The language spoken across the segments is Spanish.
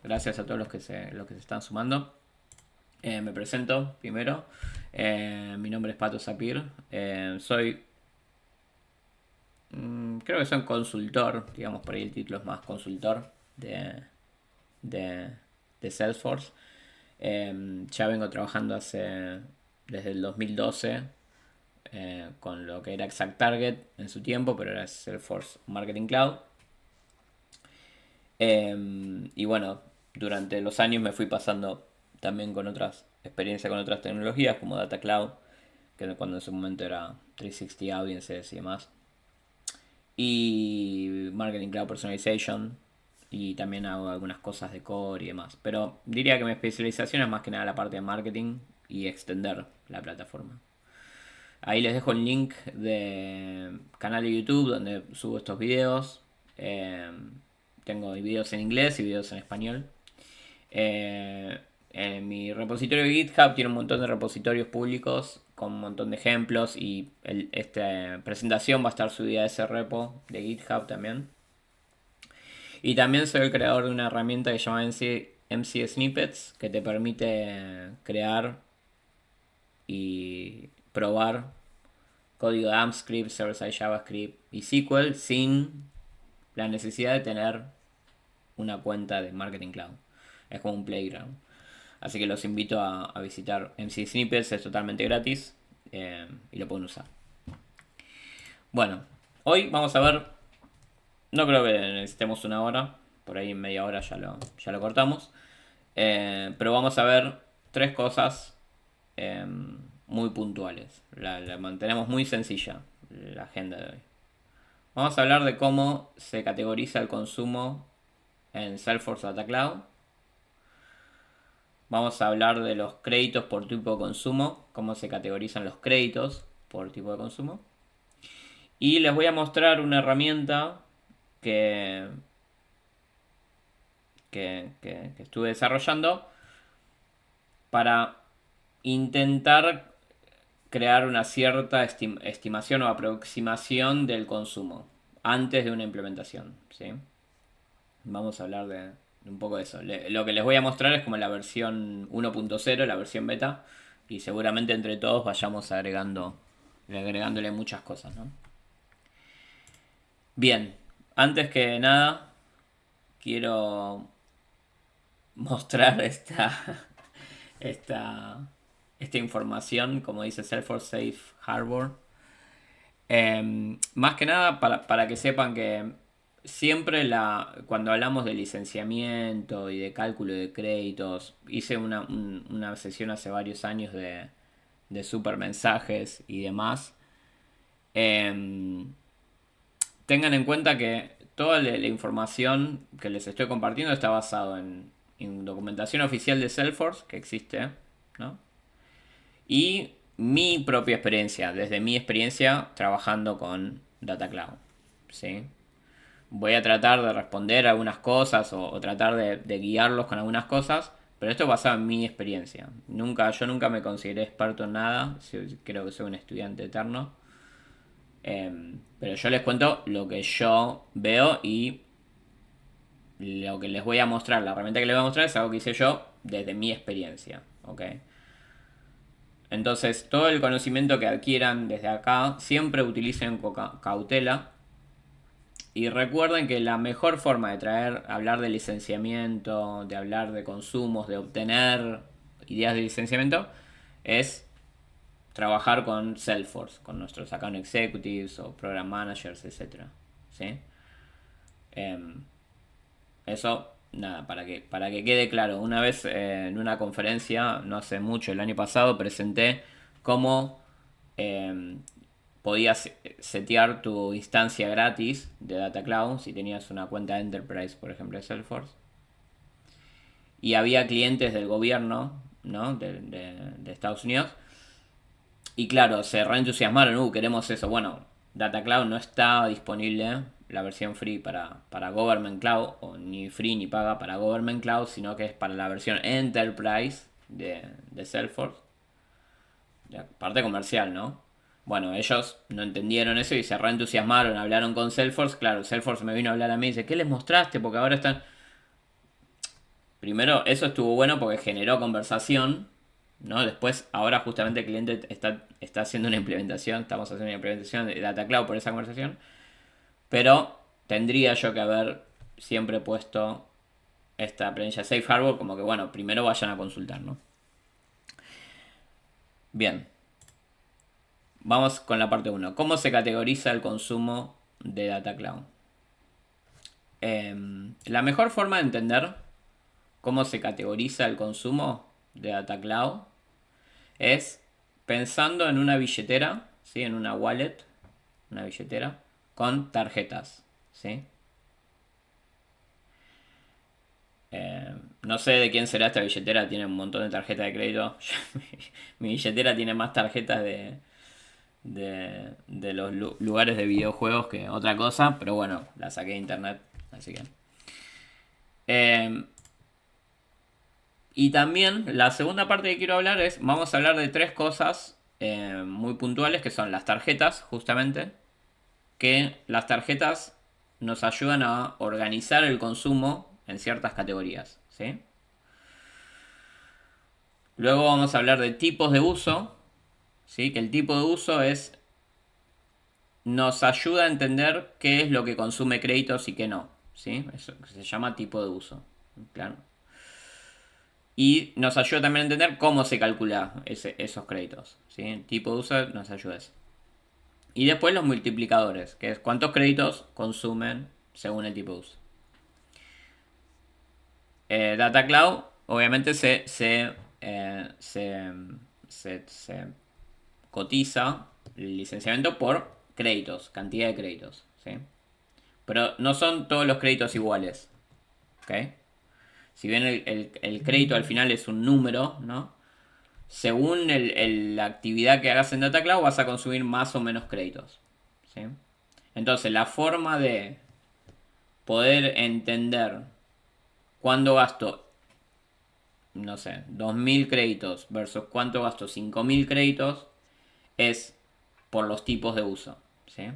Gracias a todos los que se están sumando. Me presento primero. Mi nombre es Pato Sapir. Creo que soy un consultor, digamos por ahí el título es más consultor de, de Salesforce. Ya vengo trabajando desde el 2012 con lo que era ExactTarget en su tiempo, pero era Salesforce Marketing Cloud. Y bueno, durante los años me fui pasando también con otras experiencias con otras tecnologías como Data Cloud, que cuando en su momento era 360 Audiences y demás. Y Marketing Cloud Personalization. Y también hago algunas cosas de core y demás. Pero diría que mi especialización es más que nada la parte de marketing y extender la plataforma. Ahí les dejo el link de canal de YouTube donde subo estos videos. Eh, Tengo videos en inglés y videos en español. En mi repositorio de GitHub tiene un montón de repositorios públicos con un montón de ejemplos y esta presentación va a estar subida a ese repo de GitHub también. Y también soy el creador de una herramienta que se llama MC Snippets que te permite crear y probar código de AmpScript, server-side JavaScript y SQL sin la necesidad de tener una cuenta de Marketing Cloud. Es como un playground. Así que los invito a visitar MC Snippets, es totalmente gratis y lo pueden usar. Bueno, hoy vamos a ver, no creo que necesitemos una hora, por ahí en media hora ya lo cortamos, pero vamos a ver tres cosas eh, muy puntuales. La mantenemos muy sencilla, la agenda de hoy. Vamos a hablar de cómo se categoriza el consumo en Salesforce Data Cloud. Vamos a hablar de los créditos por tipo de consumo, cómo se categorizan los créditos por tipo de consumo. Y les voy a mostrar una herramienta que, que estuve desarrollando para intentar crear una cierta estimación o aproximación del consumo antes de una implementación. ¿Sí? Vamos a hablar de un poco de eso. Lo que les voy a mostrar es como la versión 1.0, la versión beta, y seguramente entre todos vayamos agregándole muchas cosas, ¿no? Bien, antes que nada, quiero mostrar esta, esta información, como dice Salesforce Safe Harbor. Más que nada para que sepan que siempre cuando hablamos de licenciamiento y de cálculo de créditos, hice una sesión hace varios años de super mensajes y demás. Em, Tengan en cuenta que toda la información que les estoy compartiendo está basado en documentación oficial de Salesforce que existe, ¿no? Y mi propia experiencia, desde mi experiencia trabajando con Data Cloud. ¿Sí? Voy a tratar de responder algunas cosas o tratar de guiarlos con algunas cosas, pero esto es basado en mi experiencia. Yo nunca me consideré experto en nada, creo que soy un estudiante eterno. Pero yo les cuento lo que yo veo y lo que les voy a mostrar, la herramienta que les voy a mostrar es algo que hice yo desde mi experiencia. ¿Ok? Entonces, todo el conocimiento que adquieran desde acá, siempre utilicen cautela. Y recuerden que la mejor forma de hablar de licenciamiento, de hablar de consumos, de obtener ideas de licenciamiento, es trabajar con Salesforce, con nuestros account executives o program managers, etcétera. ¿Sí? Eso, nada, para que quede claro. Una vez en una conferencia, no hace mucho, el año pasado, presenté cómo eh, podías setear tu instancia gratis de Data Cloud si tenías una cuenta Enterprise, por ejemplo, de Salesforce. Y había clientes del gobierno, ¿no? De Estados Unidos. Y claro, se reentusiasmaron, queremos eso. Bueno, Data Cloud no está disponible la versión free para Government Cloud, o ni free ni paga para Government Cloud, sino que es para la versión Enterprise de Salesforce, la parte comercial, ¿no? Bueno, ellos no entendieron eso y se reentusiasmaron, hablaron con Salesforce. Claro, Salesforce me vino a hablar a mí y dice, ¿qué les mostraste? Porque ahora están... primero, eso estuvo bueno porque generó conversación, ¿no? Después, ahora justamente el cliente está haciendo una implementación, estamos haciendo una implementación de Data Cloud por esa conversación, pero tendría yo que haber siempre puesto esta planilla Safe Harbor como que, bueno, primero vayan a consultar, ¿no? Bien, vamos con la parte uno. ¿Cómo se categoriza el consumo de Data Cloud? La mejor forma de entender cómo se categoriza el consumo de Data Cloud es pensando en una billetera, ¿sí? En una wallet, una billetera, con tarjetas, ¿sí? No sé de quién será esta billetera, tiene un montón de tarjetas de crédito. Mi billetera tiene más tarjetas de los lugares de videojuegos que otra cosa, pero bueno, la saqué de internet, así que... y también la segunda parte que quiero hablar es, vamos a hablar de tres cosas muy puntuales, que son las tarjetas, justamente, que las tarjetas nos ayudan a organizar el consumo en ciertas categorías, ¿sí? Luego vamos a hablar de tipos de uso, ¿sí? Que el tipo de uso nos ayuda a entender qué es lo que consume créditos y qué no, ¿sí? Eso se llama tipo de uso, claro. Y nos ayuda también a entender cómo se calcula esos créditos, ¿sí? El tipo de uso nos ayuda a eso. Y después los multiplicadores, que es cuántos créditos consumen según el tipo de uso. Data Cloud, obviamente se cotiza el licenciamiento por créditos, cantidad de créditos, ¿sí? Pero no son todos los créditos iguales, ¿ok? Si bien el crédito al final es un número, ¿no? Según la actividad que hagas en Data Cloud vas a consumir más o menos créditos, ¿sí? Entonces la forma de poder entender cuándo gasto, no sé, 2.000 créditos versus cuánto gasto 5.000 créditos es por los tipos de uso, ¿sí?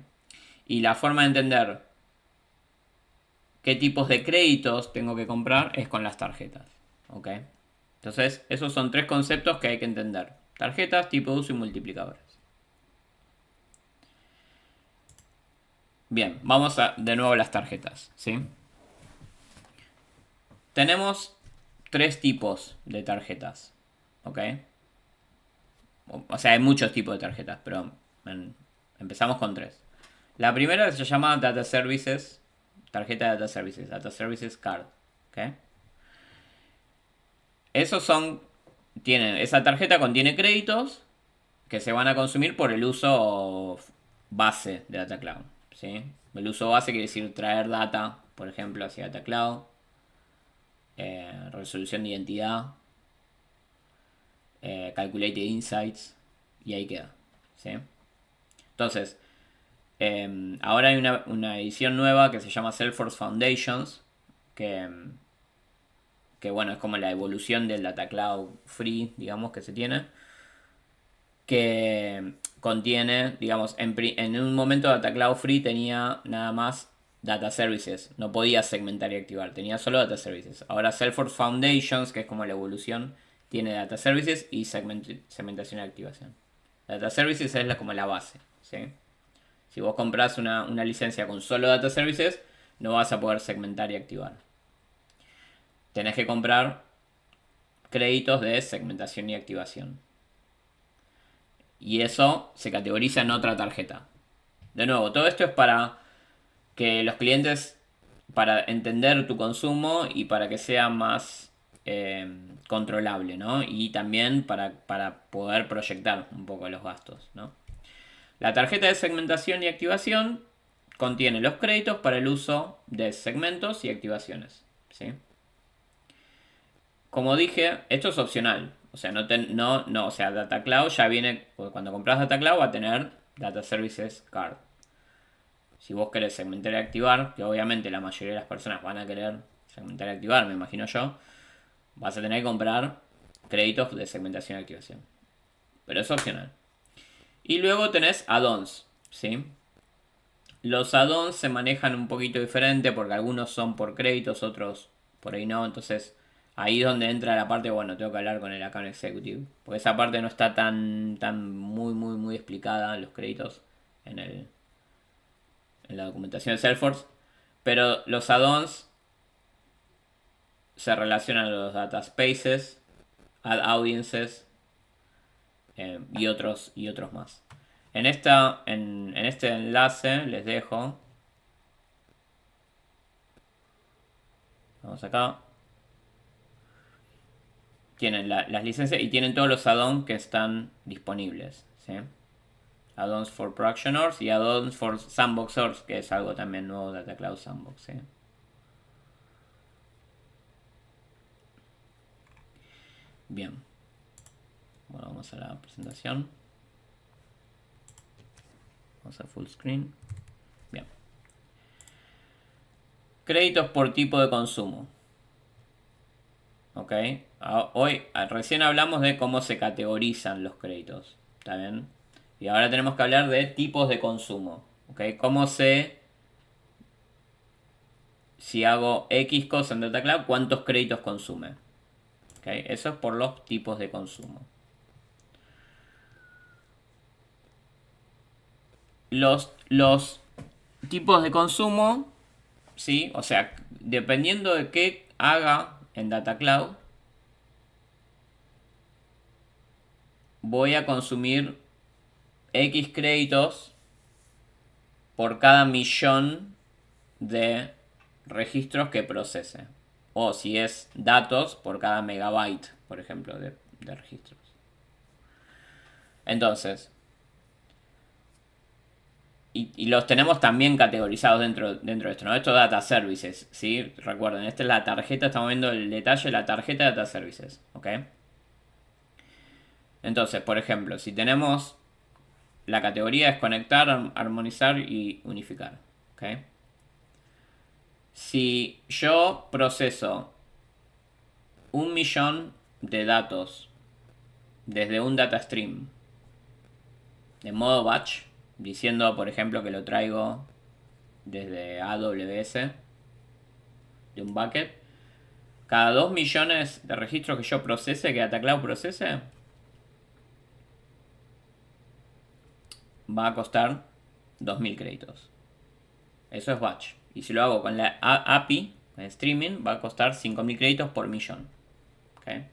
Y la forma de entender qué tipos de créditos tengo que comprar es con las tarjetas, ¿ok? Entonces, esos son tres conceptos que hay que entender. Tarjetas, tipo de uso y multiplicadores. Bien, vamos de nuevo a las tarjetas, ¿sí? Tenemos tres tipos de tarjetas, ¿ok? O sea, hay muchos tipos de tarjetas, pero empezamos con tres. La primera se llama Data Services, tarjeta de Data Services Card, ¿ok? Esos esa tarjeta contiene créditos que se van a consumir por el uso base de Data Cloud, ¿sí? El uso base quiere decir traer data, por ejemplo, hacia Data Cloud, resolución de identidad, calculated insights, y ahí queda, ¿sí? Entonces, ahora hay una edición nueva que se llama Salesforce Foundations, que bueno, es como la evolución del Data Cloud Free, digamos, que se tiene, que contiene, digamos, en un momento Data Cloud Free tenía nada más Data Services, no podía segmentar y activar, tenía solo Data Services. Ahora Salesforce Foundations, que es como la evolución, tiene Data Services y segmentación y activación. Data Services es como la base, ¿sí? Si vos compras una licencia con solo Data Services, no vas a poder segmentar y activar. Tenés que comprar créditos de segmentación y activación. Y eso se categoriza en otra tarjeta. De nuevo, todo esto es para que los clientes, para entender tu consumo y para que sea más controlable, ¿no? Y también para poder proyectar un poco los gastos, ¿no? La tarjeta de segmentación y activación contiene los créditos para el uso de segmentos y activaciones, ¿sí? Como dije, esto es opcional. O sea, o sea, Data Cloud ya viene, cuando compras Data Cloud va a tener Data Services Card. Si vos querés segmentar y activar, que obviamente la mayoría de las personas van a querer segmentar y activar, me imagino yo, vas a tener que comprar créditos de segmentación y activación. Pero es opcional. Y luego tenés add-ons, ¿sí? Los add-ons se manejan un poquito diferente porque algunos son por créditos, otros por ahí no. Entonces ahí es donde entra la parte, bueno, tengo que hablar con el account executive. Porque esa parte no está tan muy explicada en los créditos en, en la documentación de Salesforce. Pero los add-ons se relacionan a los data spaces, ad audiences y otros más. En este enlace les dejo. Vamos acá. Tienen las licencias y tienen todos los add-ons que están disponibles. ¿Sí? Add-ons for Productioners y add-ons for Sandboxers, que es algo también nuevo de Data Cloud Sandbox. ¿Sí? Bien. Bueno, vamos a la presentación. Vamos a full screen. Bien. Créditos por tipo de consumo. Ok. Hoy recién hablamos de cómo se categorizan los créditos. ¿Está bien? Y ahora tenemos que hablar de tipos de consumo. ¿Ok? ¿Cómo sé si hago X cosa en Data Cloud, cuántos créditos consume? ¿Ok? Eso es por los tipos de consumo. Los tipos de consumo, ¿sí? O sea, dependiendo de qué haga en Data Cloud, voy a consumir X créditos por cada millón de registros que procese. O si es datos, por cada megabyte, por ejemplo, de registros. Entonces, y los tenemos también categorizados dentro de esto, ¿no? Esto Data Services, ¿sí? Recuerden, esta es la tarjeta, estamos viendo el detalle de la tarjeta de Data Services, ¿ok? Entonces, por ejemplo, si tenemos la categoría es conectar, armonizar y unificar, ¿ok? Si yo proceso 1.000.000 de datos desde un data stream en modo batch, diciendo por ejemplo que lo traigo desde AWS de un bucket, cada 2 millones de registros que yo procese, que Data Cloud procese, va a costar 2.000 créditos. Eso es batch. Y si lo hago con la API, con streaming, va a costar 5.000 créditos por millón. ¿Okay?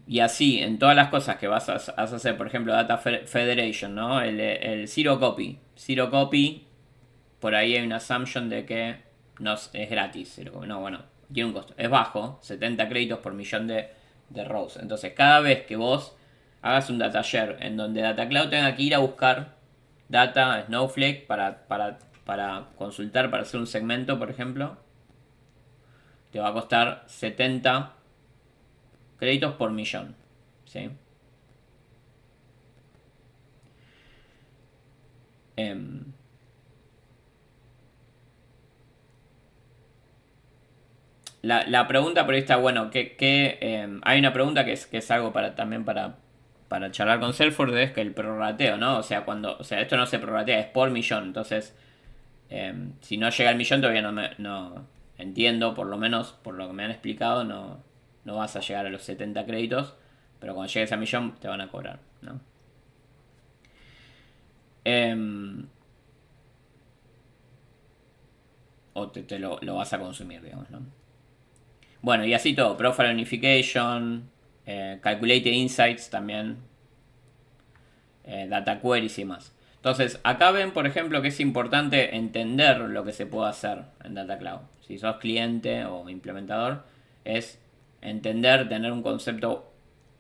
Y así, en todas las cosas que vas a hacer, por ejemplo, Data Federation, ¿no? El Zero Copy. Zero Copy, por ahí hay una assumption de que no es gratis. No, bueno, tiene un costo. Es bajo, 70 créditos por millón de rows. Entonces, cada vez que vos hagas un data share en donde Data Cloud tenga que ir a buscar data Snowflake para consultar, para hacer un segmento, por ejemplo, te va a costar 70 créditos por millón. ¿Sí? La pregunta por ahí está, bueno, hay una pregunta que es algo también para charlar con Salesforce, es que el prorrateo, ¿no? O sea, esto no se prorratea, es por millón. Entonces, si no llega al millón todavía no entiendo, por lo menos por lo que me han explicado, no vas a llegar a los 70 créditos, pero cuando llegues a millón te van a cobrar, ¿no? O te lo vas a consumir, digamos, ¿no? Bueno, y así todo, Profile Unification, Calculated Insights también, Data Queries y demás. Entonces, acá ven, por ejemplo, que es importante entender lo que se puede hacer en Data Cloud. Si sos cliente o implementador, es entender, tener un concepto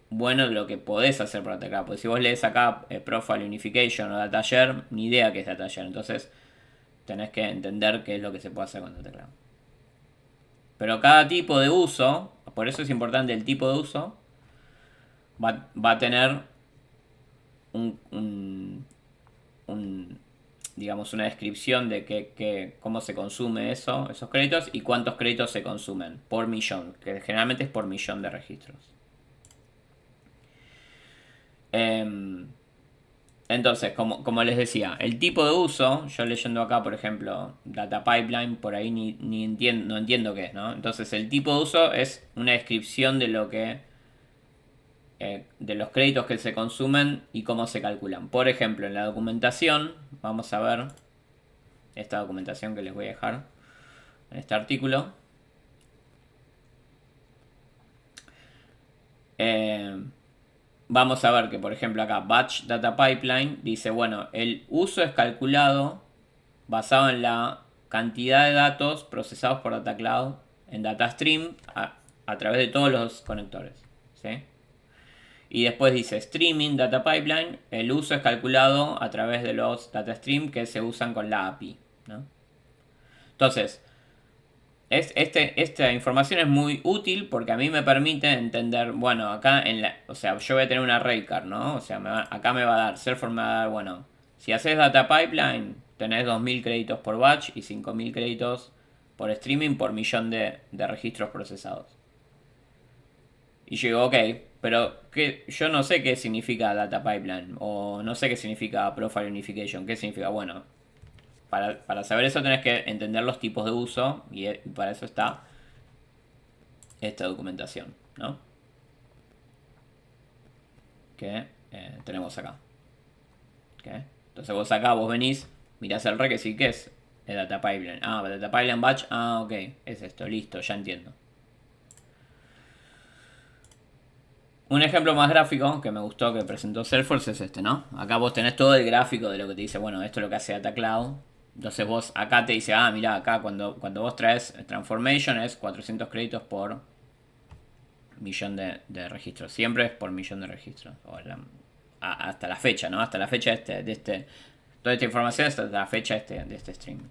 bueno de lo que podés hacer por Data Cloud. Porque si vos lees acá Profile Unification o Data Share, ni idea qué es Data Share. Entonces, tenés que entender qué es lo que se puede hacer con Data Cloud. Pero cada tipo de uso, por eso es importante el tipo de uso, va a tener digamos, una descripción de cómo se consume esos créditos y cuántos créditos se consumen por millón, que generalmente es por millón de registros. Entonces, como les decía, el tipo de uso, yo leyendo acá, por ejemplo, Data Pipeline, por ahí ni entiendo, no entiendo qué es, ¿no? Entonces, el tipo de uso es una descripción de lo que de los créditos que se consumen y cómo se calculan. Por ejemplo, en la documentación, vamos a ver esta documentación que les voy a dejar en este artículo. Eh, Vamos a ver que, por ejemplo, acá Batch Data Pipeline dice, bueno, el uso es calculado basado en la cantidad de datos procesados por Data Cloud en Data Stream a través de todos los conectores. ¿Sí? Y después dice Streaming Data Pipeline, el uso es calculado a través de los Data Stream que se usan con la API. ¿No? Entonces, esta información es muy útil porque a mí me permite entender, bueno, acá o sea, yo voy a tener una rate card, ¿no? O sea, acá me va a dar, Salesforce me va a dar, bueno, si haces data pipeline, tenés 2000 créditos por batch y 5000 créditos por streaming por millón de registros procesados. Y yo digo, ok, pero yo no sé qué significa data pipeline o no sé qué significa profile unification, qué significa, bueno, para saber eso tenés que entender los tipos de uso y para eso está esta documentación, ¿no? Que tenemos acá. ¿Okay? Entonces vos venís, mirás el requisite que es el data pipeline. Ah, data pipeline batch, ok, es esto, listo, ya entiendo. Un ejemplo más gráfico que me gustó que presentó Salesforce es este, ¿no? Acá vos tenés todo el gráfico de lo que te dice, bueno, esto es lo que hace Data Cloud. Entonces vos acá te dice, mira, acá cuando vos traes Transformation es 400 créditos por millón de registros. Siempre es por millón de registros. Hasta la fecha, ¿no? Hasta la fecha toda esta información es hasta la fecha de este streaming.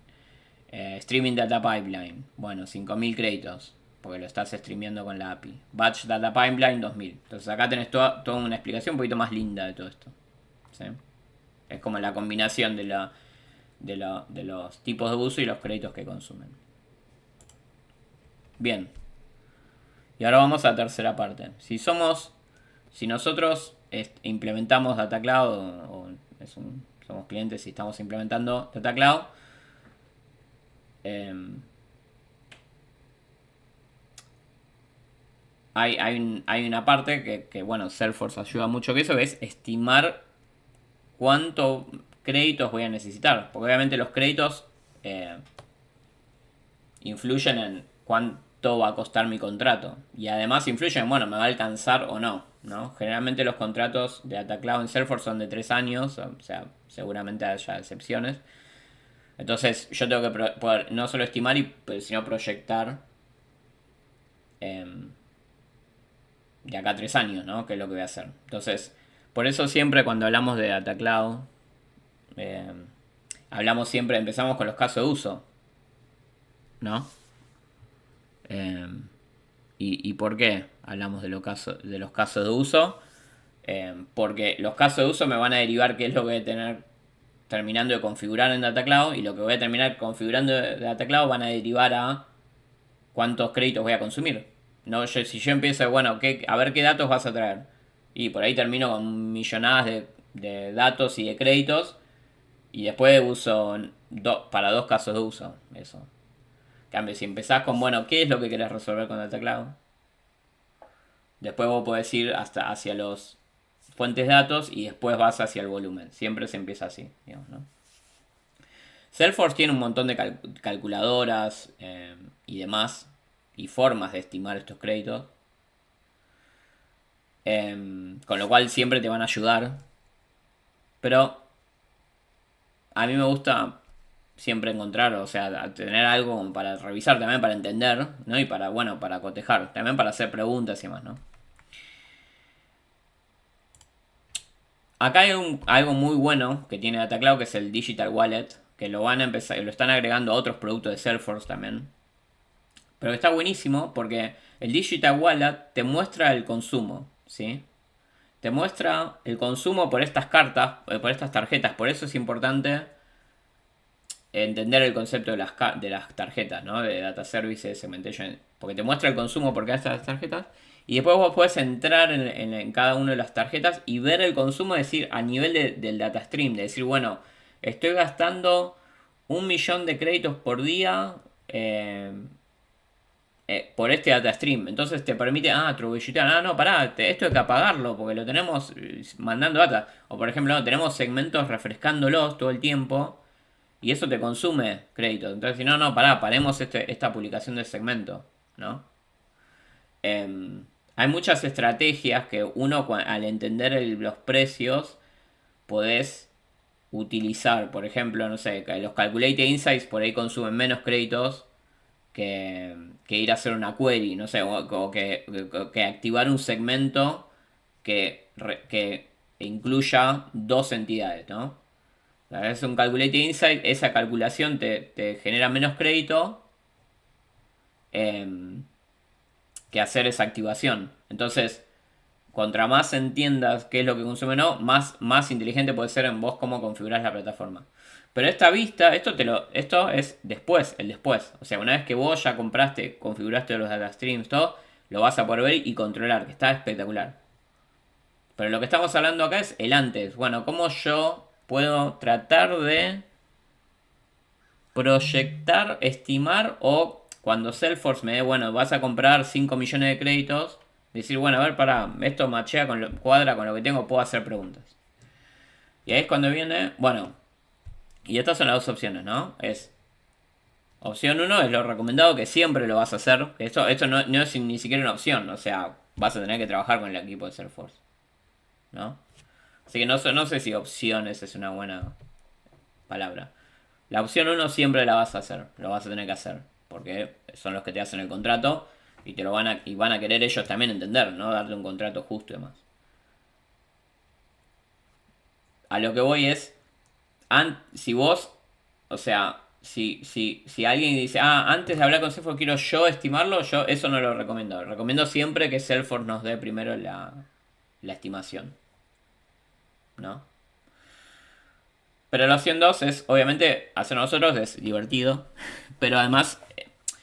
Streaming Data Pipeline. Bueno, 5000 créditos. Porque lo estás streameando con la API. Batch Data Pipeline 2000. Entonces acá tenés toda una explicación un poquito más linda de todo esto. ¿Sí? Es como la combinación de los tipos de uso y los créditos que consumen. Bien. Y ahora vamos a la tercera parte. Si nosotros implementamos Data Cloud somos clientes y estamos implementando Data Cloud, hay una parte que, bueno, Salesforce ayuda mucho que eso, que es estimar cuánto créditos voy a necesitar. Porque obviamente los créditos influyen en cuánto va a costar mi contrato. Y además influyen, bueno, me va a alcanzar o no. ¿No? Generalmente los contratos de Data Cloud en Salesforce son de 3 años, o sea, seguramente haya excepciones. Entonces yo tengo que poder no solo estimar, sino proyectar de acá a 3 años, ¿no? Que es lo que voy a hacer. Entonces, por eso siempre cuando hablamos de Data Cloud, empezamos con los casos de uso, ¿no? ¿Y por qué hablamos de los casos de uso? Porque los casos de uso me van a derivar qué es lo que voy a tener terminando de configurar en Data Cloud y lo que voy a terminar configurando de Data Cloud van a derivar a cuántos créditos voy a consumir. No, si yo empiezo, bueno, a ver qué datos vas a traer. Y por ahí termino con millonadas de datos y de créditos. Y después uso para 2 casos de uso. Eso. En cambio, si empezás con, bueno, ¿qué es lo que querés resolver con Data Cloud? Después vos podés ir hasta hacia los fuentes de datos y después vas hacia el volumen. Siempre se empieza así, digamos, ¿no? Salesforce tiene un montón de calculadoras y demás y formas de estimar estos créditos. Con lo cual siempre te van a ayudar. Pero a mí me gusta siempre encontrar, o sea, tener algo para revisar, también para entender, ¿no? Y para cotejar, también para hacer preguntas y demás, ¿no? Acá hay algo muy bueno que tiene Data Cloud, que es el Digital Wallet, que lo están agregando a otros productos de Salesforce también. Pero está buenísimo porque el Digital Wallet te muestra el consumo, ¿sí? Te muestra el consumo por estas cartas, por estas tarjetas. Por eso es importante entender el concepto de las tarjetas, ¿no? De Data Services, Segmentation. Porque te muestra el consumo por cada estas tarjetas. Y después vos podés entrar en cada una de las tarjetas y ver el consumo, es decir, a nivel del data stream, de decir, bueno, estoy gastando 1 millón de créditos por día por este data stream. Entonces te permite, troubleshootear, no, pará, esto hay que apagarlo porque lo tenemos mandando data. O por ejemplo, no, tenemos segmentos refrescándolos todo el tiempo y eso te consume créditos. Entonces, si no, pará, paremos esta publicación del segmento, ¿no? Hay muchas estrategias que uno al entender los precios podés utilizar. Por ejemplo, no sé, los Calculated Insights por ahí consumen menos créditos que ir a hacer una query, no sé, o que activar un segmento que incluya dos entidades, ¿no? Es un Calculated Insight, esa calculación te genera menos crédito eh, que hacer esa activación. Entonces, contra más entiendas qué es lo que consume no, más inteligente puede ser en vos cómo configurás la plataforma. Pero esta vista, esto es después, el después. O sea, una vez que vos ya compraste, configuraste los data streams, todo, lo vas a poder ver y controlar, que está espectacular. Pero lo que estamos hablando acá es el antes. Bueno, cómo yo puedo tratar de proyectar, estimar o cuando Salesforce me dé, bueno, vas a comprar 5 millones de créditos, decir, bueno, a ver, para esto machea cuadra con lo que tengo, puedo hacer preguntas. Y ahí es cuando viene, bueno, y estas son las dos opciones, ¿no? Opción 1 es lo recomendado, que siempre lo vas a hacer. Esto no es ni siquiera una opción, o sea, vas a tener que trabajar con el equipo de Salesforce, ¿no? Así que no sé si opciones es una buena palabra. La opción 1 siempre la vas a hacer, lo vas a tener que hacer, porque son los que te hacen el contrato y te lo van a querer ellos también entender, ¿no? Darte un contrato justo y demás. A lo que voy es, si vos, o sea, si alguien dice, antes de hablar con Salesforce quiero yo estimarlo, yo eso no lo recomiendo. Recomiendo siempre que Salesforce nos dé primero la estimación, ¿no? Pero la opción 2 es, obviamente, hacer nosotros es divertido, pero además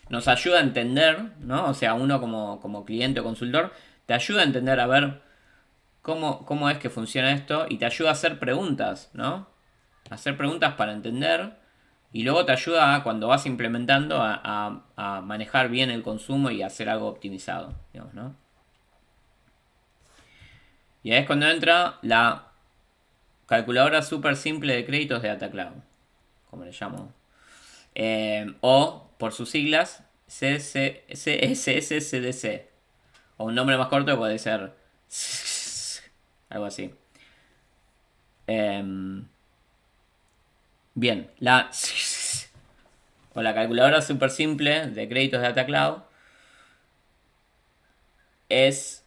nos ayuda a entender, ¿no? O sea, uno como cliente o consultor, te ayuda a entender a ver cómo es que funciona esto y te ayuda a hacer preguntas, ¿no? Hacer preguntas para entender y luego te ayuda cuando vas implementando a manejar bien el consumo y hacer algo optimizado, digamos, ¿no? Y ahí es cuando entra la calculadora súper simple de créditos de DataCloud, como le llamo. O, por sus siglas, CSSCDC. O un nombre más corto puede ser algo así. Bien, o la calculadora súper simple de créditos de DataCloud es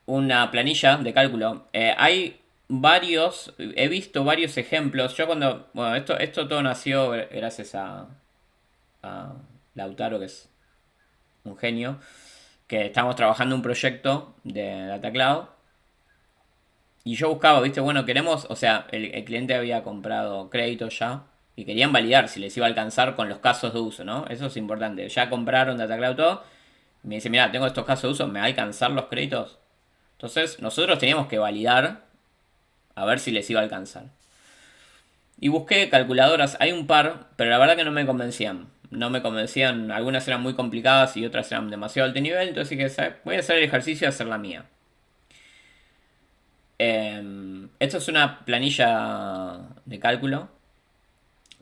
una planilla de cálculo. He visto varios ejemplos. Bueno, esto todo nació gracias a Lautaro, que es un genio, que estamos trabajando un proyecto de DataCloud. Y yo buscaba, viste, bueno, queremos, o sea, el cliente había comprado créditos ya y querían validar si les iba a alcanzar con los casos de uso, ¿no? Eso es importante. Ya compraron DataCloud todo. Me dice, mira, tengo estos casos de uso, ¿me va a alcanzar los créditos? Entonces, nosotros teníamos que validar a ver si les iba a alcanzar. Y busqué calculadoras, hay un par, pero la verdad que no me convencían. No me convencían, algunas eran muy complicadas y otras eran demasiado alto nivel, entonces dije, voy a hacer el ejercicio de hacer la mía. Esto es una planilla de cálculo.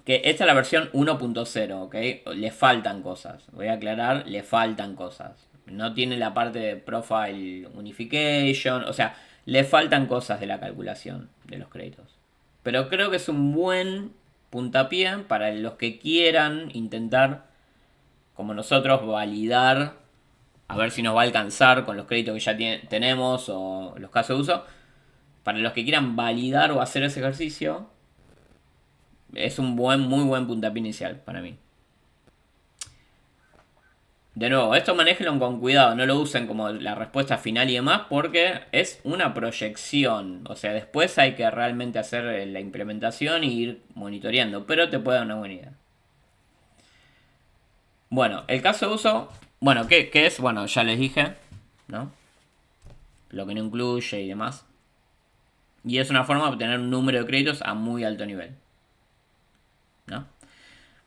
Que esta es la versión 1.0, ¿ok? Le faltan cosas. Voy a aclarar, le faltan cosas. No tiene la parte de profile unification. O sea, le faltan cosas de la calculación de los créditos. Pero creo que es un buen puntapié para los que quieran intentar, como nosotros, validar. A ver si nos va a alcanzar con los créditos que ya tenemos o los casos de uso. Para los que quieran validar o hacer ese ejercicio, es un muy buen puntapié inicial para mí. De nuevo, esto manéjenlo con cuidado, no lo usen como la respuesta final y demás, porque es una proyección. O sea, después hay que realmente hacer la implementación y ir monitoreando, pero te puede dar una buena idea. Bueno, el caso de uso, bueno, ¿qué es? Bueno, ya les dije, ¿no? lo que no incluye y demás. Y es una forma de obtener un número de créditos a muy alto nivel, ¿no?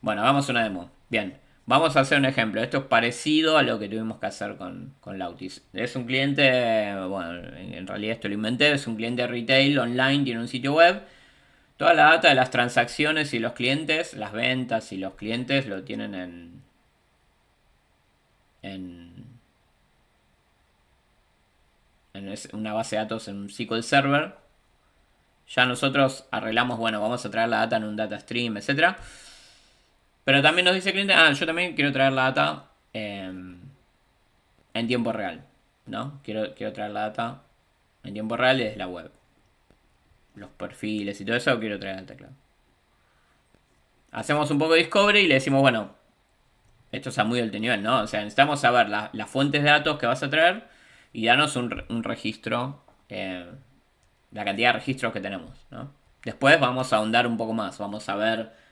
Bueno, hagamos una demo. Bien, vamos a hacer un ejemplo. Esto es parecido a lo que tuvimos que hacer con Lautis. Es un cliente, bueno, en realidad esto lo inventé, es un cliente retail online, tiene un sitio web. Toda la data de las transacciones y los clientes, las ventas y los clientes lo tienen en, en una base de datos en un SQL Server. Ya nosotros arreglamos, bueno, vamos a traer la data en un data stream, etcétera. Pero también nos dice el cliente, yo también quiero traer la data en tiempo real, ¿no? Quiero traer la data en tiempo real desde la web. Los perfiles y todo eso quiero traer al teclado. Hacemos un poco de discovery y le decimos, bueno, esto es a muy alto nivel, ¿no? O sea, necesitamos saber las fuentes de datos que vas a traer y darnos un registro, la cantidad de registros que tenemos, ¿no? Después vamos a ahondar un poco más, vamos a ver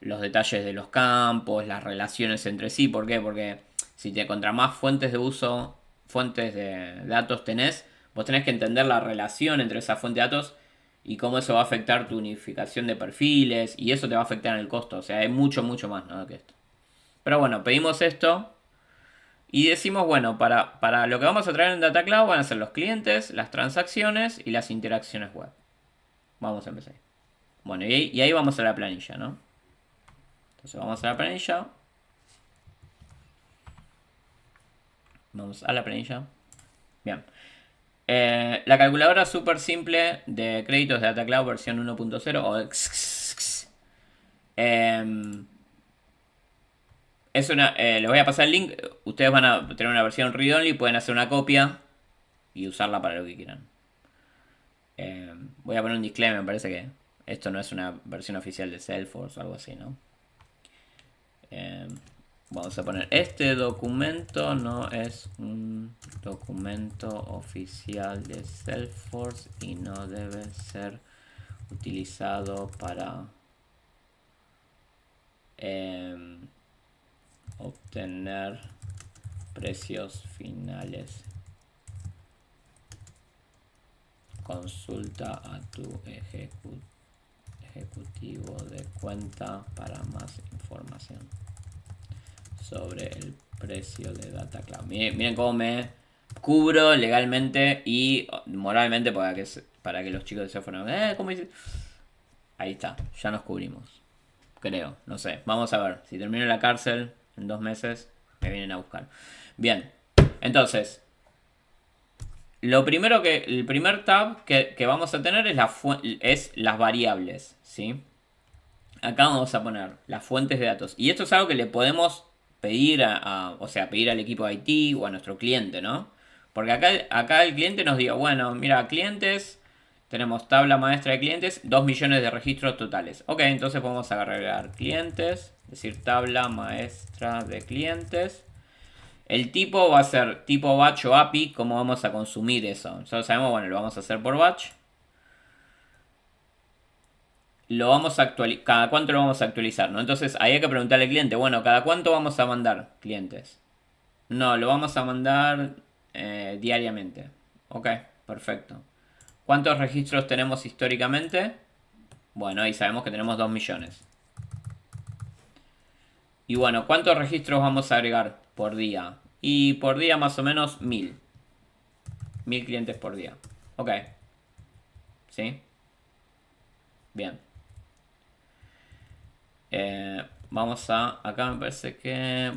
los detalles de los campos, las relaciones entre sí. ¿Por qué? Porque si te contra más fuentes de uso, fuentes de datos tenés, vos tenés que entender la relación entre esa fuente de datos y cómo eso va a afectar tu unificación de perfiles y eso te va a afectar en el costo. O sea, hay mucho, mucho más, ¿no?, que esto. Pero bueno, pedimos esto y decimos, bueno, para lo que vamos a traer en Data Cloud van a ser los clientes, las transacciones y las interacciones web. Vamos a empezar. Bueno, y ahí vamos a la planilla, ¿no? Entonces vamos a la planilla. Vamos a la planilla. Bien. La calculadora súper simple de créditos de Data Cloud versión 1.0 o es una, les voy a pasar el link. Ustedes van a tener una versión read only, pueden hacer una copia y usarla para lo que quieran. Voy a poner un disclaimer, me parece que esto no es una versión oficial de Salesforce o algo así, ¿no? Vamos a poner, este documento no es un documento oficial de Salesforce y no debe ser utilizado para obtener precios finales. Consulta a tu ejecutivo de cuenta para más información sobre el precio de Data Cloud. Miren cómo me cubro legalmente y moralmente para que los chicos de Salesforce ¿cómo dice? Ahí está, ya nos cubrimos. Creo, no sé. Vamos a ver. Si termino en la cárcel en 2 meses, me vienen a buscar. Bien, entonces, el primer tab que vamos a tener es las variables, ¿sí? Acá vamos a poner las fuentes de datos. Y esto es algo que le podemos pedir pedir al equipo de IT o a nuestro cliente, ¿no? Porque acá el cliente nos diga, bueno, mira, clientes, tenemos tabla maestra de clientes, 2 millones de registros totales. Ok, entonces podemos agregar clientes, es decir, tabla maestra de clientes. El tipo va a ser tipo batch o API, cómo vamos a consumir eso. Nosotros sabemos, bueno, lo vamos a hacer por batch. Lo vamos a actualizar. ¿Cada cuánto lo vamos a actualizar? ¿No? Entonces ahí hay que preguntarle al cliente, bueno, ¿cada cuánto vamos a mandar clientes? No, lo vamos a mandar diariamente. Ok, perfecto. ¿Cuántos registros tenemos históricamente? Bueno, ahí sabemos que tenemos 2 millones. Y bueno, ¿cuántos registros vamos a agregar por día? Y por día más o menos 1000. 1000 clientes por día. Ok. ¿Sí? Bien. Vamos a... Acá me parece que...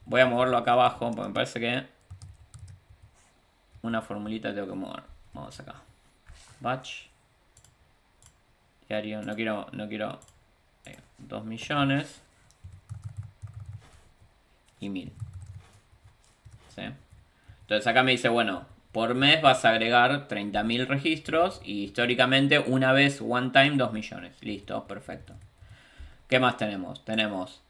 Voy a moverlo acá abajo porque me parece que... Una formulita tengo que mover. Vamos acá. Batch. Diario. No quiero... 2 millones. Y 1000. ¿Sí? Entonces acá me dice, bueno, por mes vas a agregar 30.000 registros y históricamente una vez, one time, 2 millones. Listo, perfecto. ¿Qué más tenemos? Tenemos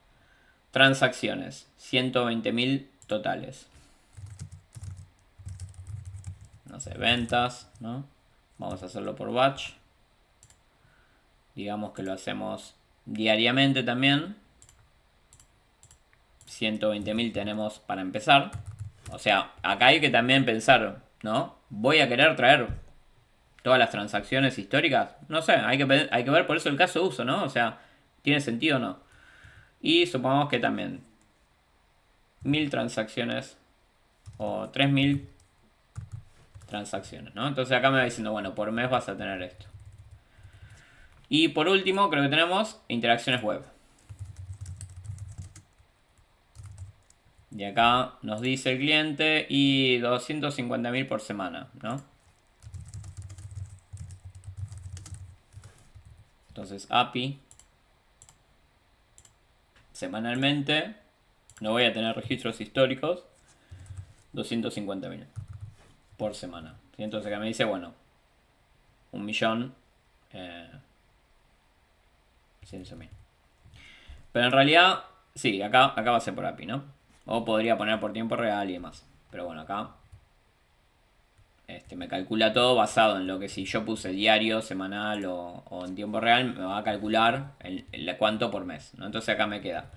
transacciones, 120.000 totales. No sé, ventas, ¿no? Vamos a hacerlo por batch. Digamos que lo hacemos diariamente también. 120.000 tenemos para empezar. O sea, acá hay que también pensar, ¿no? ¿Voy a querer traer todas las transacciones históricas? No sé, hay que ver por eso el caso de uso, ¿no? O sea, ¿tiene sentido o no? Y supongamos que también 1000 transacciones o 3000 transacciones, ¿no? Entonces acá me va diciendo, bueno, por mes vas a tener esto. Y por último, creo que tenemos interacciones web. Y acá nos dice el cliente y 250.000 por semana, ¿no? Entonces API semanalmente no voy a tener registros históricos 250.000 por semana. ¿Sí? Entonces acá me dice, bueno, 1.000.000 100.000. Pero en realidad, sí, acá va a ser por API, ¿no? O podría poner por tiempo real y demás. Pero bueno, acá me calcula todo basado en lo que si yo puse diario, semanal o en tiempo real, me va a calcular cuánto por mes, ¿no? Entonces acá me queda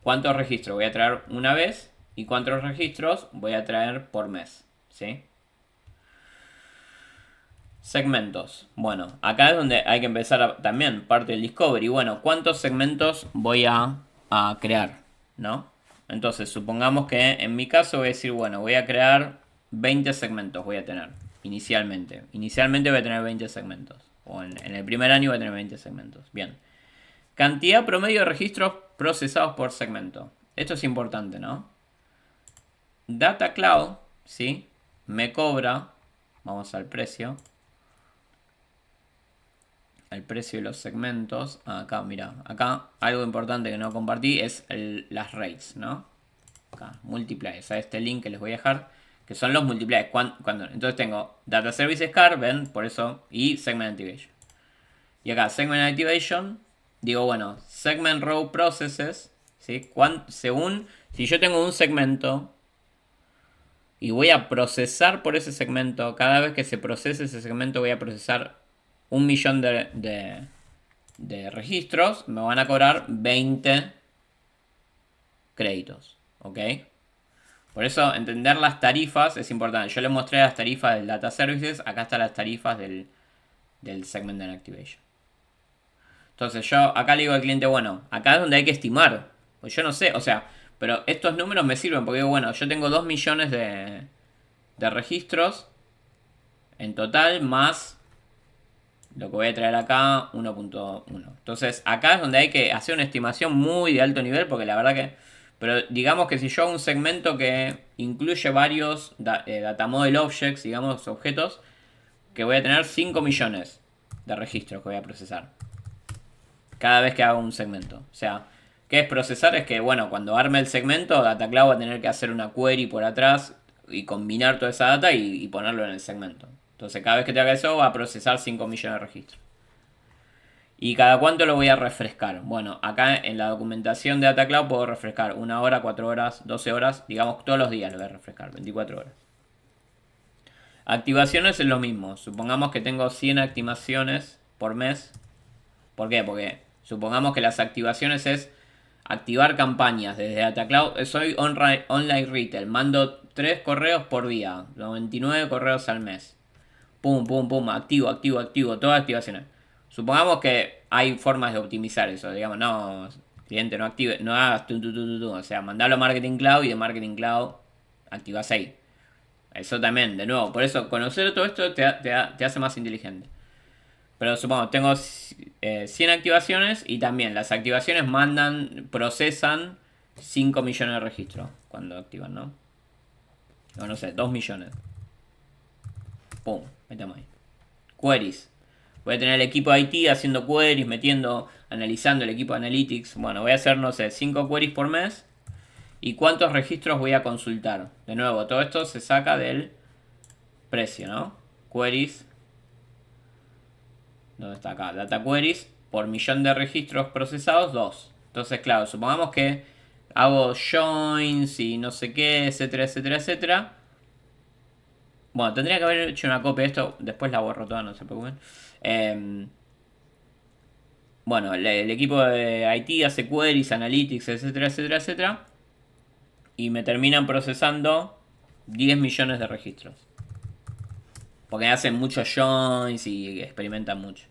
cuántos registros voy a traer una vez y cuántos registros voy a traer por mes, ¿sí? Segmentos. Bueno, acá es donde hay que empezar también parte del discovery. Bueno, ¿cuántos segmentos voy a crear? ¿No? Entonces, supongamos que en mi caso voy a decir, bueno, voy a crear 20 segmentos, voy a tener inicialmente. Inicialmente voy a tener 20 segmentos. O en el primer año voy a tener 20 segmentos. Bien. Cantidad promedio de registros procesados por segmento. Esto es importante, ¿no? Data Cloud, ¿sí? Me cobra, vamos al precio. El precio de los segmentos. Acá, mira, acá algo importante que no compartí es las rates, ¿no? Acá, multipliers, a este link que les voy a dejar, que son los multipliers. Entonces tengo Data Services Car, ven, por eso, y Segment Activation. Y acá, Segment Activation, digo, bueno, Segment Row Processes, ¿sí? Según, si yo tengo un segmento y voy a procesar por ese segmento, cada vez que se procese ese segmento voy a procesar 1.000.000 de registros, me van a cobrar 20 créditos, ¿ok? Por eso entender las tarifas es importante. Yo les mostré las tarifas del Data Services, acá están las tarifas del Segment Activation. Entonces yo acá le digo al cliente, bueno, acá es donde hay que estimar, pues yo no sé, o sea, pero estos números me sirven porque digo, bueno, yo tengo 2 millones de registros en total más lo que voy a traer acá, 1.1. Entonces acá es donde hay que hacer una estimación muy de alto nivel porque la verdad que... Pero digamos que si yo hago un segmento que incluye varios data model objects, digamos objetos, que voy a tener 5 millones de registros que voy a procesar. Cada vez que hago un segmento. O sea, ¿qué es procesar? Es que, bueno, cuando arme el segmento, DataCloud va a tener que hacer una query por atrás y combinar toda esa data y ponerlo en el segmento. Entonces, cada vez que te haga eso, va a procesar 5 millones de registros. ¿Y cada cuánto lo voy a refrescar? Bueno, acá en la documentación de DataCloud puedo refrescar 1 hora, 4 horas, 12 horas. Digamos, todos los días lo voy a refrescar, 24 horas. Activaciones es lo mismo. Supongamos que tengo 100 activaciones por mes. ¿Por qué? Porque supongamos que las activaciones es activar campañas desde DataCloud. Soy online retail. Mando 3 correos por día. 99 correos al mes. Pum, pum, pum. Activo, activo, activo. Todas activaciones. Supongamos que hay formas de optimizar eso. Digamos, no, cliente, no active, no hagas tu. O sea, mandalo a Marketing Cloud y de Marketing Cloud activas ahí. Eso también, de nuevo. Por eso, conocer todo esto te hace más inteligente. Pero supongo, tengo 100 activaciones y también las activaciones procesan 5 millones de registros cuando activan, ¿no? O no sé, 2 millones. Pum, metemos ahí. Queries. Voy a tener el equipo de IT haciendo queries, analizando el equipo de Analytics. Bueno, voy a hacer, no sé, 5 queries por mes. ¿Y cuántos registros voy a consultar? De nuevo, todo esto se saca del precio, ¿no? Queries. ¿Dónde está acá? Data queries por millón de registros procesados, 2. Entonces, claro, supongamos que hago joins y no sé qué, etcétera, etcétera, etcétera. Bueno, tendría que haber hecho una copia de esto. Después la borro toda, no se preocupen. Bueno, el equipo de IT hace queries, analytics, etcétera, etcétera, etcétera. Y me terminan procesando 10 millones de registros. Porque hacen muchos joins y experimentan mucho.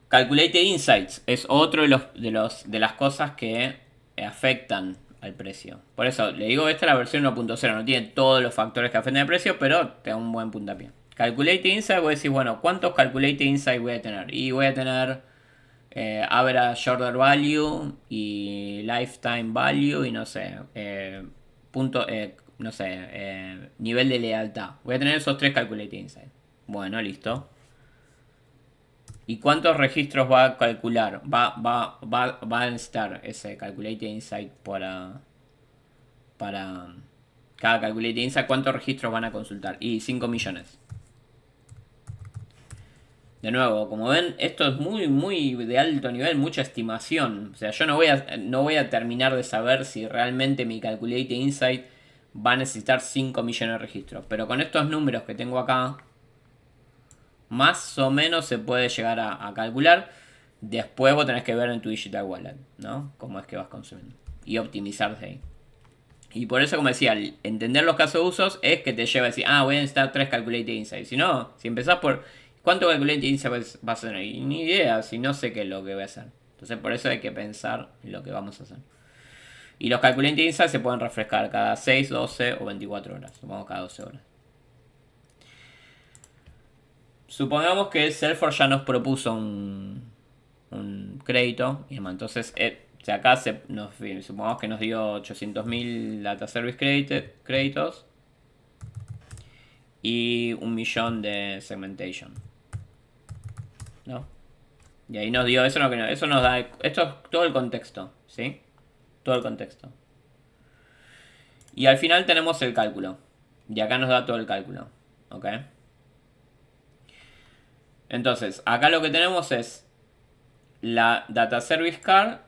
Calculated Insights es otro de las cosas que afectan al precio. Por eso le digo, esta es la versión 1.0, no tiene todos los factores que afectan al precio, pero te da un buen puntapié. Calculated Insights, voy a decir, bueno, ¿cuántos Calculated Insights voy a tener? Y voy a tener Average Order Value y Lifetime Value y no sé, nivel de lealtad. Voy a tener esos tres Calculated Insights. Bueno, listo. ¿Y cuántos registros va a calcular? Va a necesitar ese Calculated Insight para cada Calculated Insight. ¿Cuántos registros van a consultar? Y 5 millones. De nuevo, como ven, esto es muy de alto nivel, mucha estimación. O sea, yo no voy a terminar de saber si realmente mi Calculated Insight va a necesitar 5 millones de registros. Pero con estos números que tengo acá, más o menos se puede llegar a calcular. Después vos tenés que ver en tu digital wallet, ¿no? Cómo es que vas consumiendo. Y optimizar desde ahí. Y por eso, como decía, entender los casos de usos es que te lleva a decir, voy a necesitar 3 Calculated Insights. Si no, si empezás por ¿cuánto Calculated Insights vas a tener? Y ni idea, si no sé qué es lo que voy a hacer. Entonces por eso hay que pensar en lo que vamos a hacer. Y los Calculated Insights se pueden refrescar cada 6, 12 o 24 horas. Supongamos cada 12 horas. Supongamos que Salesforce ya nos propuso un crédito. Y demás. Entonces, acá supongamos que nos dio 800.000 Data Service créditos y 1.000.000 de segmentation, ¿no? Y ahí nos dio eso, eso nos da, esto es todo el contexto, ¿sí? Todo el contexto. Y al final tenemos el cálculo. Y acá nos da todo el cálculo, ¿ok? Entonces, acá lo que tenemos es la Data Service Card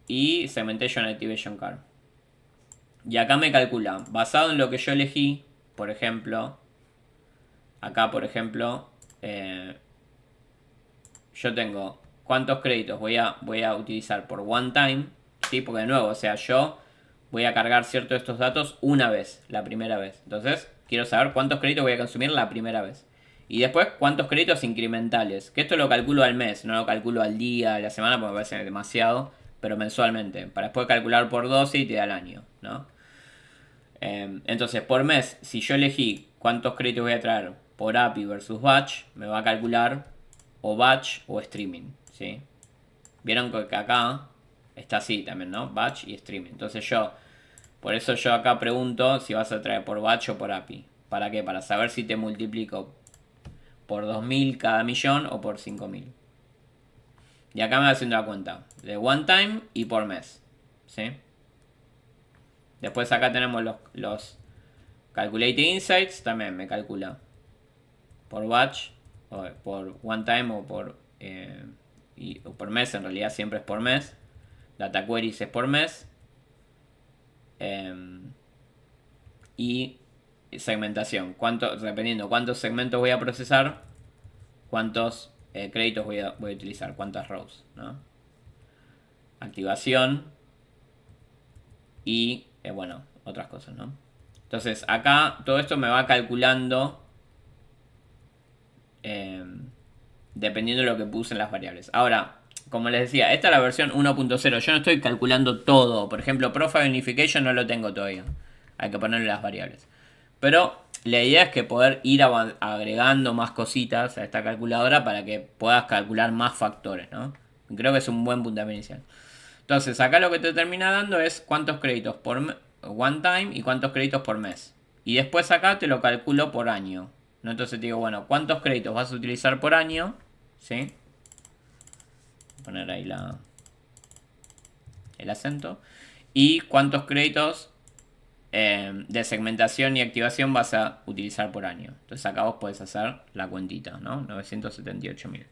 y Segmentation Activation Card. Y acá me calcula, basado en lo que yo elegí, por ejemplo, acá por ejemplo, yo tengo cuántos créditos voy a utilizar por one time, ¿sí? Porque de nuevo, o sea, yo voy a cargar ciertos de estos datos una vez, la primera vez. Entonces, quiero saber cuántos créditos voy a consumir la primera vez. Y después, cuántos créditos incrementales. Que esto lo calculo al mes, no lo calculo al día, a la semana, porque me parece demasiado. Pero mensualmente. Para después calcular por 12 y te da el año, ¿no? Entonces, por mes, si yo elegí cuántos créditos voy a traer por API versus batch, me va a calcular o batch o streaming, ¿sí? Vieron que acá está así también, ¿no? Batch y streaming. Entonces por eso yo acá pregunto si vas a traer por batch o por API. ¿Para qué? Para saber si te multiplico por 2.000 cada millón o por 5.000. Y acá me va haciendo la cuenta de one time y por mes, ¿sí? Después acá tenemos los Calculated Insights, también me calcula por batch, o por one time o por mes, en realidad siempre es por mes. Data Queries es por mes. Y segmentación, dependiendo cuántos segmentos voy a procesar, cuántos créditos voy a utilizar, cuántas rows, ¿no? Activación y, otras cosas, ¿no? Entonces, acá todo esto me va calculando dependiendo de lo que puse en las variables. Ahora, como les decía, esta es la versión 1.0. Yo no estoy calculando todo. Por ejemplo, Profile Unification no lo tengo todavía. Hay que ponerle las variables. Pero la idea es que poder ir agregando más cositas a esta calculadora para que puedas calcular más factores, ¿no? Creo que es un buen puntapié inicial. Entonces, acá lo que te termina dando es cuántos créditos por one time y cuántos créditos por mes. Y después acá te lo calculo por año, ¿no? Entonces te digo, bueno, ¿cuántos créditos vas a utilizar por año? ¿Sí? Voy a poner ahí el acento. Y cuántos créditos de segmentación y activación vas a utilizar por año. Entonces acá vos podés hacer la cuentita, ¿no? 978.000.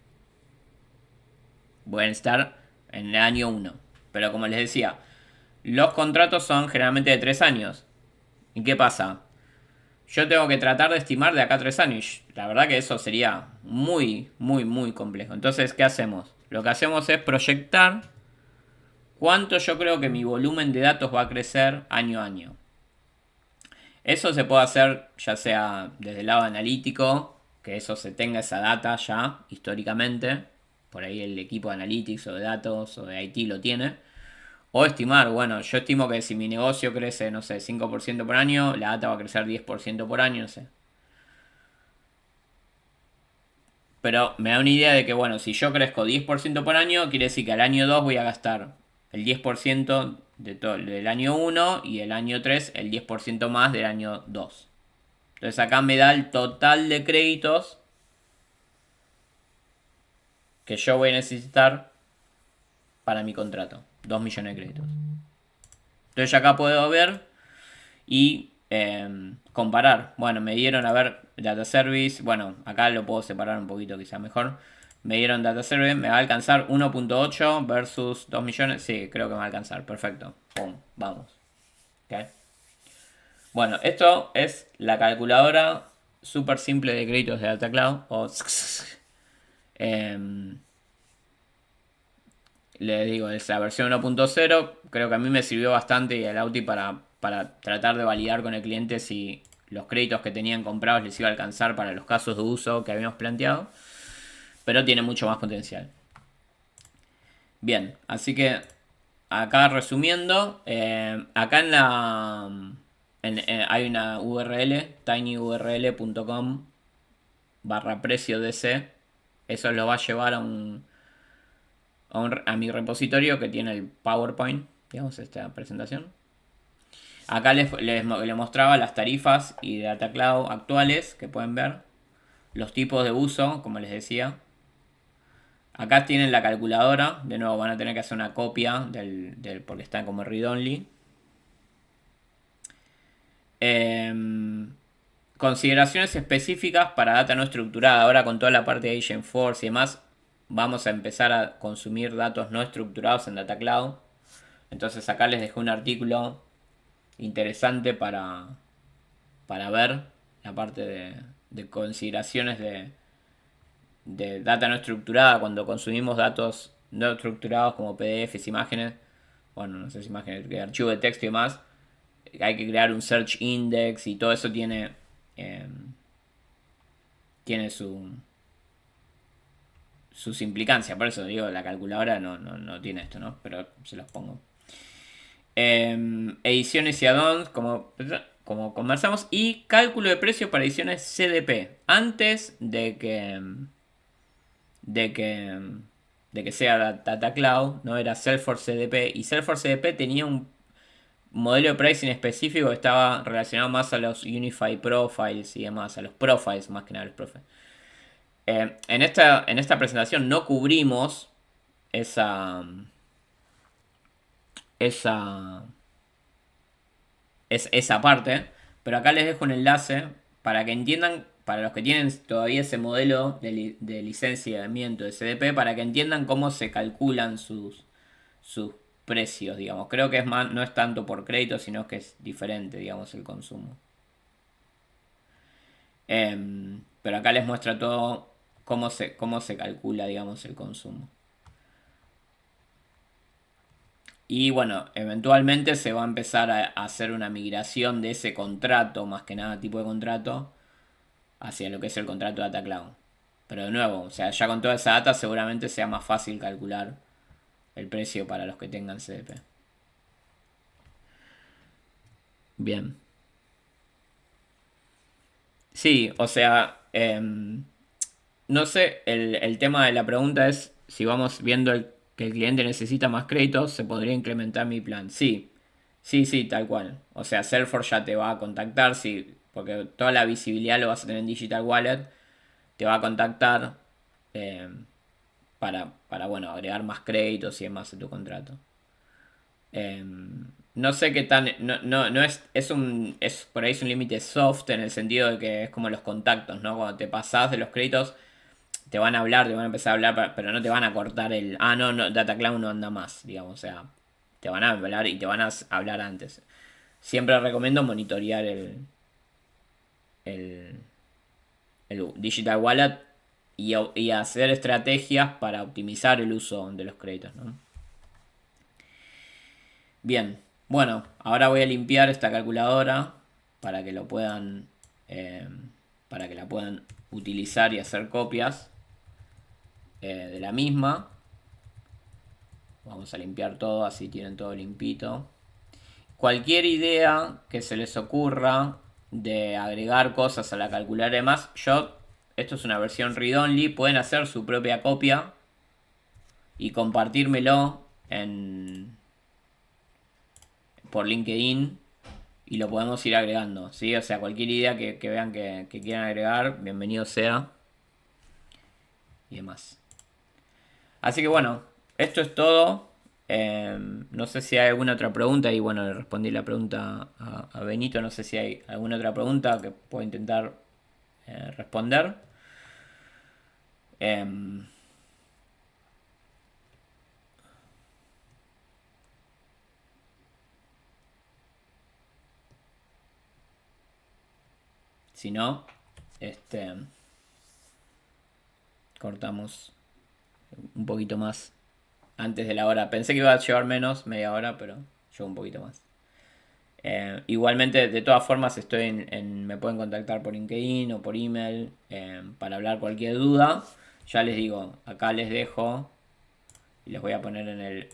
Pueden estar en el año 1. Pero como les decía, los contratos son generalmente de 3 años. ¿Y qué pasa? Yo tengo que tratar de estimar de acá a 3 años. La verdad que eso sería muy complejo. Entonces, ¿qué hacemos? Lo que hacemos es proyectar cuánto yo creo que mi volumen de datos va a crecer año a año. Eso se puede hacer ya sea desde el lado analítico, que eso se tenga esa data ya históricamente, por ahí el equipo de analytics o de datos o de IT lo tiene, o estimar, bueno, yo estimo que si mi negocio crece, no sé, 5% por año, la data va a crecer 10% por año, no sé. Pero me da una idea de que, bueno, si yo crezco 10% por año, quiere decir que al año 2 voy a gastar el 10% del año 1 y el año 3 el 10% más del año 2. Entonces acá me da el total de créditos que yo voy a necesitar para mi contrato. 2 millones de créditos. Entonces acá puedo ver y comparar. Bueno, me dieron a ver Data Service. Bueno, acá lo puedo separar un poquito quizá mejor. Me dieron Data Service, me va a alcanzar 1.8 versus 2 millones. Sí, creo que me va a alcanzar. Perfecto. Pum, vamos. Okay. Bueno, esto es la calculadora súper simple de créditos de Data Cloud. O le digo, es la versión 1.0. Creo que a mí me sirvió bastante y al Auti para tratar de validar con el cliente si los créditos que tenían comprados les iba a alcanzar para los casos de uso que habíamos planteado. Pero tiene mucho más potencial. Bien, así que acá resumiendo, acá en la hay una URL, tinyurl.com barra precio DC. Eso lo va a llevar a mi repositorio que tiene el PowerPoint, digamos, esta presentación. Acá les mostraba las tarifas y Data Cloud actuales que pueden ver. Los tipos de uso, como les decía. Acá tienen la calculadora. De nuevo van a tener que hacer una copia porque está como read only. Consideraciones específicas para data no estructurada. Ahora con toda la parte de Agentforce y demás, vamos a empezar a consumir datos no estructurados en Data Cloud. Entonces acá les dejé un artículo interesante para ver la parte de consideraciones de data no estructurada cuando consumimos datos no estructurados como PDFs, imágenes, bueno, no sé si imágenes, archivo de texto y demás. Hay que crear un search index y todo eso tiene sus implicancias. Por eso digo, la calculadora no tiene esto, ¿no? Pero se los pongo. Ediciones y add-ons, como conversamos. Y cálculo de precios para ediciones CDP. Antes de que sea Data Cloud, ¿no? Era Salesforce CDP. Y Salesforce CDP tenía un modelo de pricing específico que estaba relacionado más a los Unified Profiles y demás, a los profiles más que nada los profiles. En esta presentación no cubrimos esa esa esa parte, pero acá les dejo un enlace para que entiendan, para los que tienen todavía ese modelo de licenciamiento de CDP, para que entiendan cómo se calculan sus precios, digamos. Creo que no es tanto por crédito, sino que es diferente, digamos, el consumo. Pero acá les muestra todo cómo se calcula, digamos, el consumo. Y bueno, eventualmente se va a empezar a hacer una migración de ese contrato, más que nada tipo de contrato, hacia lo que es el contrato de Data Cloud. Pero de nuevo, o sea, ya con toda esa data seguramente sea más fácil calcular el precio para los que tengan CDP. Bien. Sí, o sea, no sé, el tema de la pregunta es si vamos viendo que el cliente necesita más créditos, ¿se podría incrementar mi plan? Sí, sí, sí, tal cual. O sea, Salesforce ya te va a contactar, sí, porque toda la visibilidad lo vas a tener en Digital Wallet, te va a contactar eh, bueno, agregar más créditos y demás en tu contrato. No sé qué tan. No es por ahí es un límite soft en el sentido de que es como los contactos, ¿no? Cuando te pasás de los créditos, te van a hablar, te van a empezar a hablar, pero no te van a cortar el. Ah, no, Data Cloud no anda más, digamos. O sea, te van a hablar y te van a hablar antes. Siempre recomiendo monitorear el, el Digital Wallet y hacer estrategias para optimizar el uso de los créditos, ¿no? Bien, bueno, ahora voy a limpiar esta calculadora para que lo puedan, para que la puedan utilizar y hacer copias de la misma. Vamos a limpiar todo, así tienen todo limpito. Cualquier idea que se les ocurra de agregar cosas a la calculadora, además, esto es una versión read-only, pueden hacer su propia copia y compartírmelo por LinkedIn y lo podemos ir agregando, ¿sí? O sea, cualquier idea que vean que quieran agregar, bienvenido sea y demás. Así que bueno, esto es todo. No sé si hay alguna otra pregunta y bueno, le respondí la pregunta a Benito. No sé si hay alguna otra pregunta que puedo intentar responder. Si no, cortamos un poquito más antes de la hora. Pensé que iba a llevar menos, media hora, pero llevo un poquito más. Igualmente, de todas formas, me pueden contactar por LinkedIn o por email para hablar cualquier duda. Ya les digo, acá les dejo y les voy a poner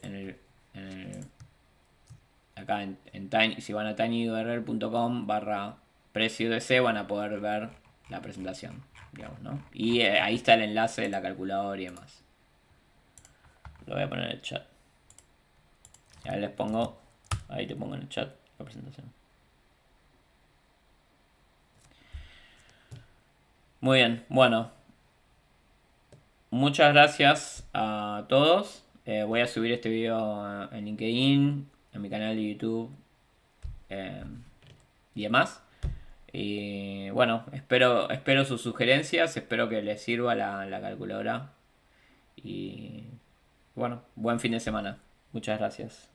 acá en Tiny, si van a tinyurl.com/precio DC van a poder ver la presentación, digamos, ¿no? Y ahí está el enlace de la calculadora y demás. Lo voy a poner en el chat. Ahí les pongo, ahí te pongo en el chat la presentación. Muy bien, bueno, muchas gracias a todos. Voy a subir este video en LinkedIn, en mi canal de YouTube y demás. Y bueno, espero sus sugerencias, espero que les sirva la calculadora. Y bueno, buen fin de semana. Muchas gracias.